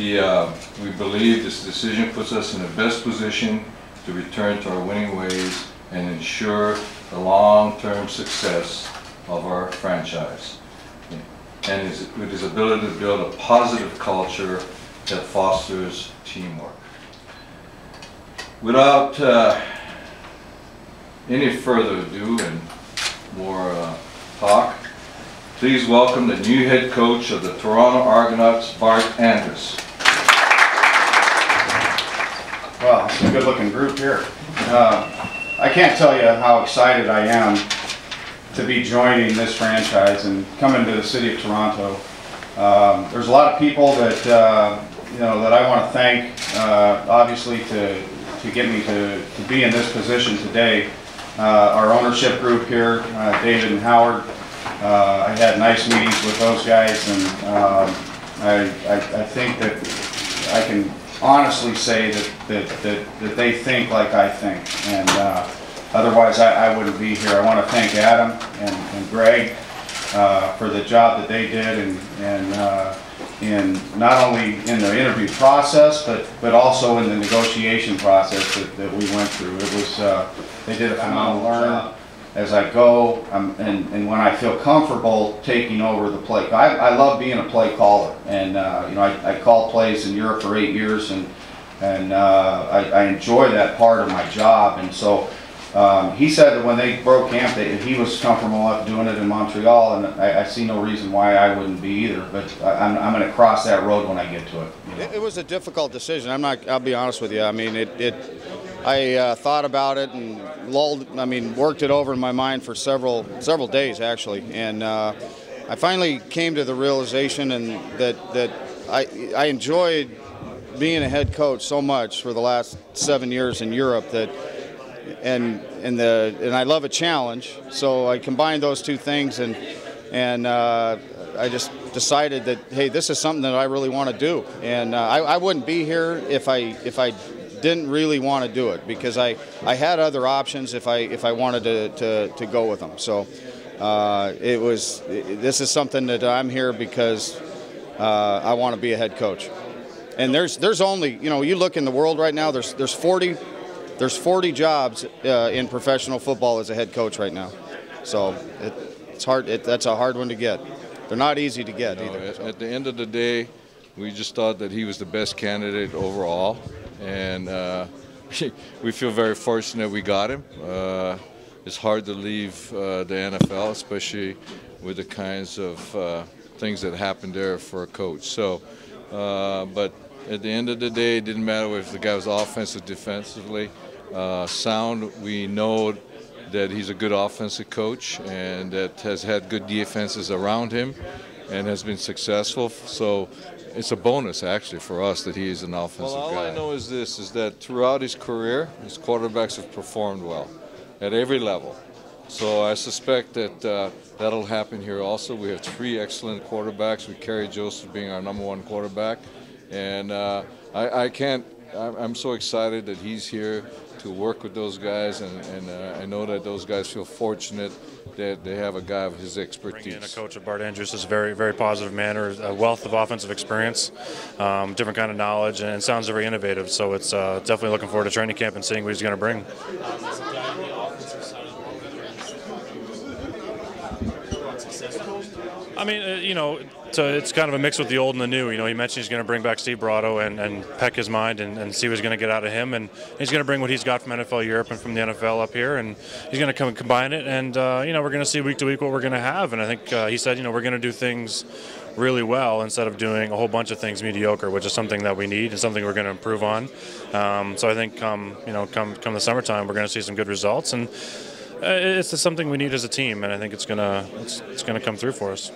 We believe this decision puts us in the best position to return to our winning ways and ensure the long-term success of our franchise, and with his ability to build a positive culture that fosters teamwork. Without any further ado and more talk, please welcome the new head coach of the Toronto Argonauts, Bart Andrus. Well, it's a good-looking group here. I can't tell you how excited I am to be joining this franchise and coming to the city of Toronto. There's a lot of people that that I want to thank, obviously, to get me to be in this position today. Our ownership group here, David and Howard. I had nice meetings with those guys, and I think that I can honestly say that they think like I think, and otherwise I wouldn't be here. I want to thank Adam and Greg for the job that they did, and not only in the interview process, but also in the negotiation process that we went through. It was they did a phenomenal job. As I go, and when I feel comfortable taking over the play, I love being a play caller, and I called plays in Europe for 8 years, and I enjoy that part of my job. And so he said that when they broke camp, that he was comfortable enough doing it in Montreal, and I see no reason why I wouldn't be either. But I'm going to cross that road when I get to it. It was a difficult decision. I'll be honest with you. I mean, I thought about it and worked it over in my mind for several days actually, and I finally came to the realization and that I enjoyed being a head coach so much for the last 7 years in Europe and I love a challenge. So I combined those two things, and I just decided that, hey, this is something that I really want to do, and I wouldn't be here if I didn't really want to do it, because I had other options if I wanted to go with them. So this is something that I'm here because I want to be a head coach. And there's only, you look in the world right now, there's 40 jobs in professional football as a head coach right now. So it's hard. That's a hard one to get. They're not easy to get either. At the end of the day, we just thought that he was the best candidate overall. And we feel very fortunate we got him. It's hard to leave the NFL, especially with the kinds of things that happened there for a coach. So, but at the end of the day, it didn't matter if the guy was offensive, defensively sound. We know that he's a good offensive coach and that has had good defenses around him and has been successful. So it's a bonus actually for us that he is an offensive guy. All I know is this, is that throughout his career, his quarterbacks have performed well at every level. So I suspect that that'll happen here also. We have 3 excellent quarterbacks. We carry Joseph being our #1 quarterback. And I'm so excited that he's here to work with those guys, and I know that those guys feel fortunate that they have a guy of his expertise. Bringing in a coach of Bart Andrus is a very, very positive manner, a wealth of offensive experience, different kind of knowledge, and it sounds very innovative. So it's definitely looking forward to training camp and seeing what he's going to bring. I mean, it's kind of a mix with the old and the new. He mentioned he's going to bring back Steve Burrow and peck his mind and see what he's going to get out of him. And he's going to bring what he's got from NFL Europe and from the NFL up here, and he's going to come and combine it. And, we're going to see week to week what we're going to have. And I think he said, we're going to do things really well instead of doing a whole bunch of things mediocre, which is something that we need and something we're going to improve on. So I think, come the summertime, we're going to see some good results. And it's something we need as a team, and I think it's going to come through for us.